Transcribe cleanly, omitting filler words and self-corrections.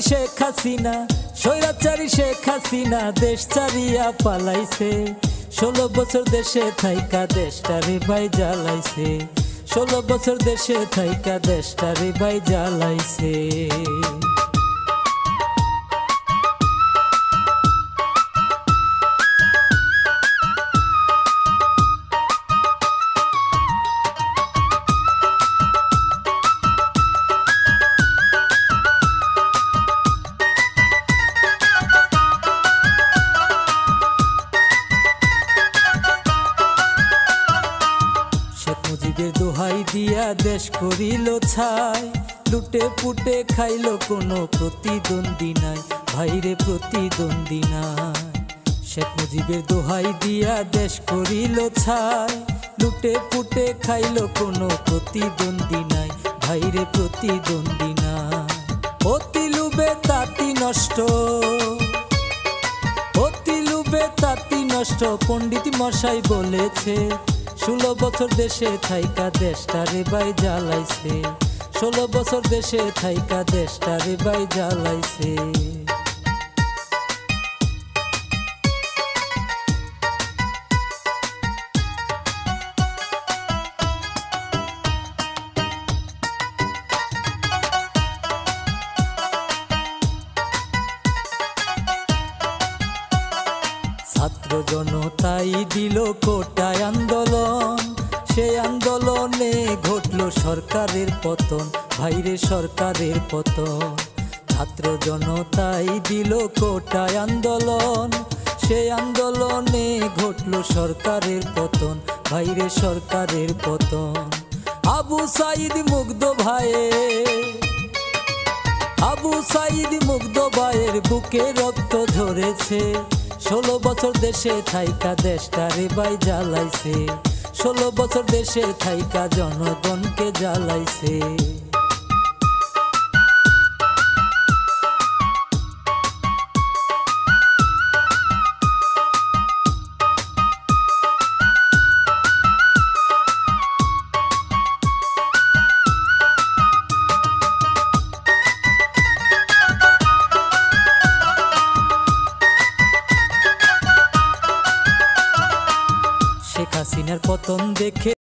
শেখ হাসিনা, স্বৈরাচারী শেখ হাসিনা দেশ ছাড়িয়া পালাইছে। 16 বছর দেশে থাইকা দেশটারে ভাই জ্বালাইছে। 16 বছর দেশে থাইকা দেশটারে ভাই জ্বালাইছে। মুজিবের দোহাই দিয়া দেশ করিল ছাই, লুটে পুটে খাইল কোনো প্রতিদ্বন্দ্বী নাই, ভাইরে প্রতিদ্বন্দ্বী নাই। শেখ মুজিবের দোহাই দিয়া দেশ করিল ছাই, লুটে পুটে খাইল কোনো প্রতিদ্বন্দ্বী নাই, ভাইরে প্রতিদ্বন্দ্বী নাই। অতি লোভে তাঁতি নষ্ট, অতি লোভে তাঁতি নষ্ট, পণ্ডিত মশাই বলেছে। 16 বছর দেশে থাইকা দেশটারে ভাই জ্বালাইছে। 16 বছর দেশে থাইকা দেশটারে ভাই জ্বালাইছে। ছাত্র জনতাই দিল কোটায় আন্দোলন, সেই আন্দোলনে ঘটল সরকারের পতন, ভাইরে সরকারের পতন। ছাত্র জনতাই দিল কোটায় আন্দোলন, সেই আন্দোলনে ঘটল সরকারের পতন, ভাইরে সরকারের পতন। আবু সাইদ মুগ্ধ ভাইয়ে, আবু সাইদ মুগ্ধ ভাইয়ের বুকে রক্ত ঝরেছে। 16 বছর দেশে থাইকা দেশটারে ভাই জ্বালাইছে। 16 বছর দেশে থাইকা জনগণকে জ্বালাইছে।